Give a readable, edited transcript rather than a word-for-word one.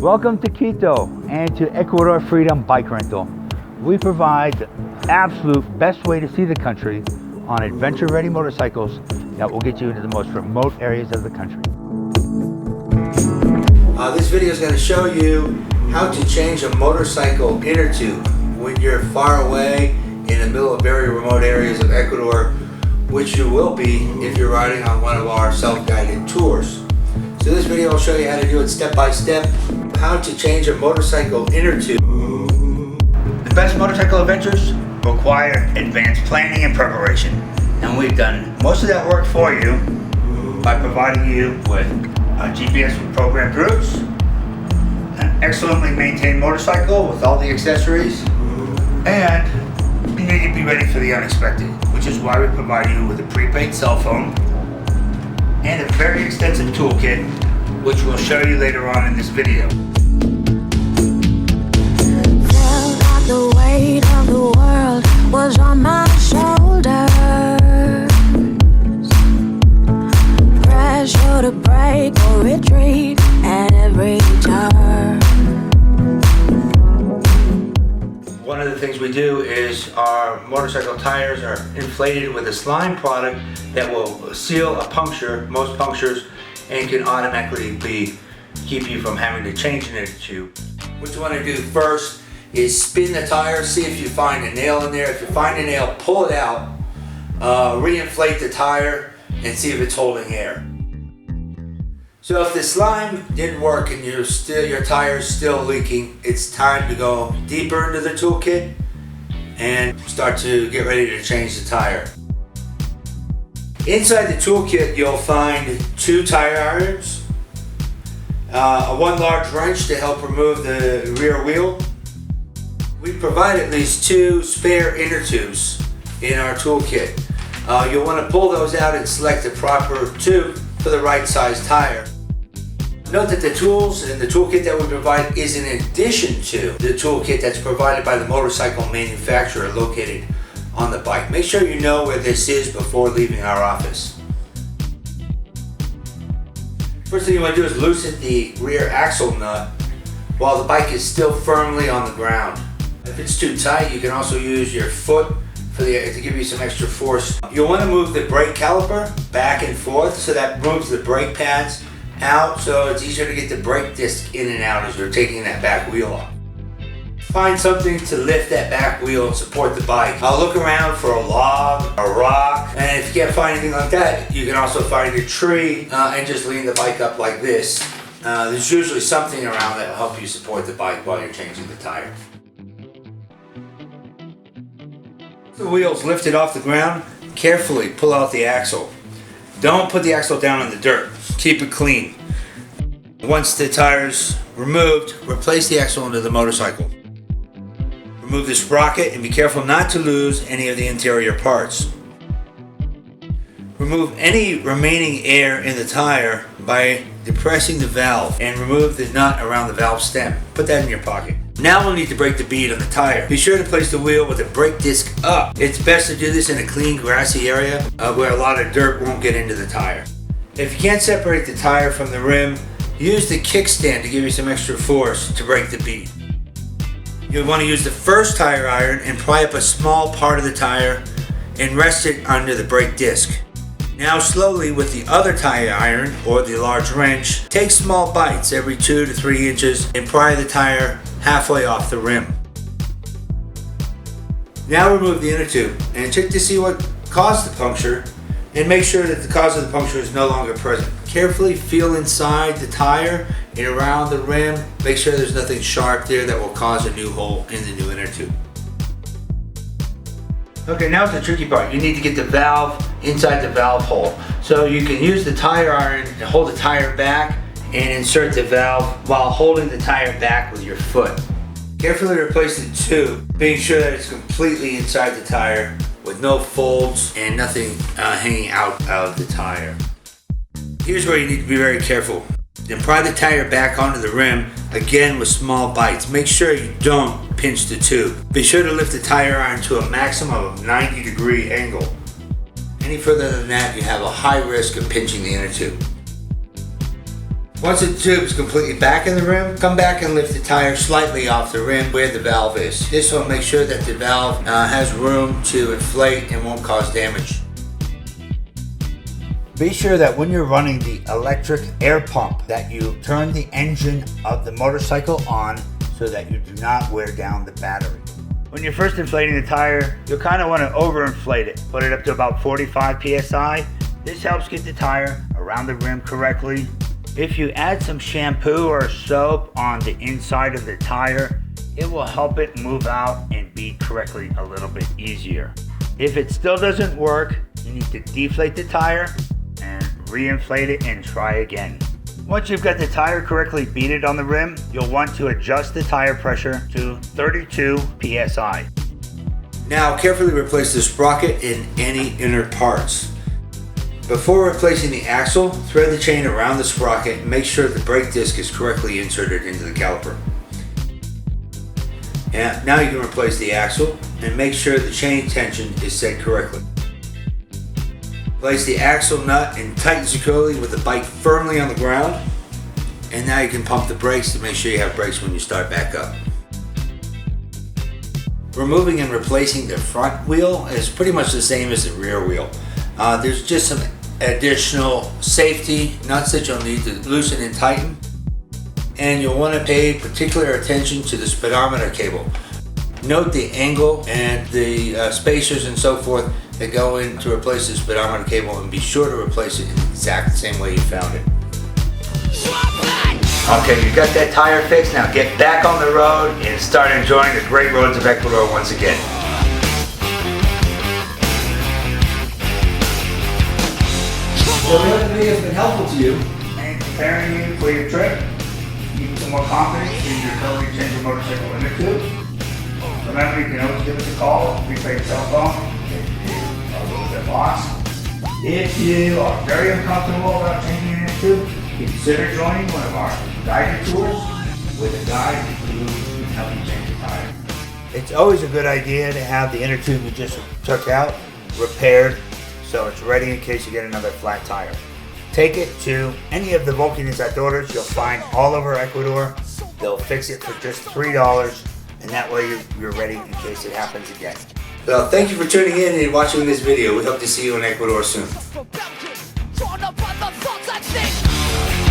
Welcome to Quito and to Ecuador Freedom Bike Rental. We provide the absolute best way to see the country on adventure-ready motorcycles that will get you into the most remote areas of the country. This video is going to show you how to change a motorcycle inner tube when you're far away in the middle of very remote areas of Ecuador, which you will be if you're riding on one of our self-guided tours. So this video will show you how to do it step by step, how to change a motorcycle inner tube. The best motorcycle adventures require advanced planning and preparation, and we've done most of that work for you by providing you with a GPS with programmed routes, an excellently maintained motorcycle with all the accessories, and you need to be ready for the unexpected, which is why we provide you with a prepaid cell phone and a very extensive toolkit, which we'll show you later on in this video. Felt like the weight of the world was on my shoulders. Pressure to break or retreat at every turn. One of the things we do is our motorcycle tires are inflated with a slime product that will seal a puncture, most punctures, and can automatically keep you from having to change an inner tube. What you want to do first is spin the tire, see if you find a nail in there. If you find a nail, pull it out, re-inflate the tire, and see if it's holding air. So if the slime didn't work and your tire is still leaking, it's time to go deeper into the toolkit and start to get ready to change the tire. Inside the toolkit you'll find 2 tire irons, one large wrench to help remove the rear wheel. We provide at least 2 spare inner tubes in our toolkit. You'll want to pull those out and select the proper tube for the right size tire. Note that the tools and the toolkit that we provide is in addition to the toolkit that's provided by the motorcycle manufacturer located on the bike. Make sure you know where this is before leaving our office. First thing you want to do is loosen the rear axle nut while the bike is still firmly on the ground. If it's too tight, you can also use your foot to give you some extra force. You'll want to move the brake caliper back and forth so that moves the brake pads out, so it's easier to get the brake disc in and out as you're taking that back wheel off. Find something to lift that back wheel and support the bike. I'll look around for a log, a rock, and if you can't find anything like that, you can also find a tree and just lean the bike up like this. There's usually something around that will help you support the bike while you're changing the tire. The wheel's lifted off the ground, carefully pull out the axle. Don't put the axle down in the dirt. Keep it clean. Once the tire's removed, replace the axle into the motorcycle. Remove the sprocket and be careful not to lose any of the interior parts. Remove any remaining air in the tire by depressing the valve and remove the nut around the valve stem. Put that in your pocket. Now we'll need to break the bead on the tire. Be sure to place the wheel with the brake disc up. It's best to do this in a clean grassy area where a lot of dirt won't get into the tire. If you can't separate the tire from the rim, use the kickstand to give you some extra force to break the bead. You'll want to use the first tire iron and pry up a small part of the tire and rest it under the brake disc. Now slowly with the other tire iron or the large wrench, take small bites every 2 to 3 inches and pry the tire halfway off the rim. Now remove the inner tube and check to see what caused the puncture and make sure that the cause of the puncture is no longer present. Carefully feel inside the tire and around the rim. Make sure there's nothing sharp there that will cause a new hole in the new inner tube. Okay, now it's the tricky part. You need to get the valve inside the valve hole. So you can use the tire iron to hold the tire back and insert the valve while holding the tire back with your foot. Carefully replace the tube, being sure that it's completely inside the tire with no folds and nothing hanging out of the tire. Here's where you need to be very careful. Then pry the tire back onto the rim, again with small bites. Make sure you don't pinch the tube. Be sure to lift the tire iron to a maximum of 90-degree angle. Any further than that, you have a high risk of pinching the inner tube. Once the tube is completely back in the rim, come back and lift the tire slightly off the rim where the valve is. This will make sure that the valve has room to inflate and won't cause damage. Be sure that when you're running the electric air pump that you turn the engine of the motorcycle on so that you do not wear down the battery. When you're first inflating the tire, you'll kind of want to overinflate it. Put it up to about 45 psi. This helps get the tire around the rim correctly. If you add some shampoo or soap on the inside of the tire, it will help it move out and beat correctly a little bit easier. If it still doesn't work, you need to deflate the tire and reinflate it and try again. Once you've got the tire correctly beaded on the rim, you'll want to adjust the tire pressure to 32 psi. Now carefully replace the sprocket and any inner parts. Before replacing the axle, thread the chain around the sprocket and make sure the brake disc is correctly inserted into the caliper. And now you can replace the axle and make sure the chain tension is set correctly. Place the axle nut and tighten securely with the bike firmly on the ground. And now you can pump the brakes to make sure you have brakes when you start back up. Removing and replacing the front wheel is pretty much the same as the rear wheel. There's just some additional safety nuts that you'll need to loosen and tighten. And you'll want to pay particular attention to the speedometer cable. Note the angle and the spacers and so forth that go in to replace the speedometer cable, and be sure to replace it in the exact same way you found it. Okay, you got that tire fixed. Now get back on the road and start enjoying the great roads of Ecuador once again. So we hope the video has been helpful to you. And preparing you for your trip, give you some more confidence in your ability to change your motorcycle inner tube. Remember, you can always give us a call, prepaid cell phone, if you're a little bit lost. If you are very uncomfortable about changing your inner tube, consider joining one of our guided tours with a guide who can help you change the tire. It's always a good idea to have the inner tube you just took out repaired so it's ready in case you get another flat tire. Take it to any of the Volcanizadoras you'll find all over Ecuador. They'll fix it for just $3, and that way you're ready in case it happens again. Well, thank you for tuning in and watching this video. We hope to see you in Ecuador soon. Drawn up by the thoughts I think.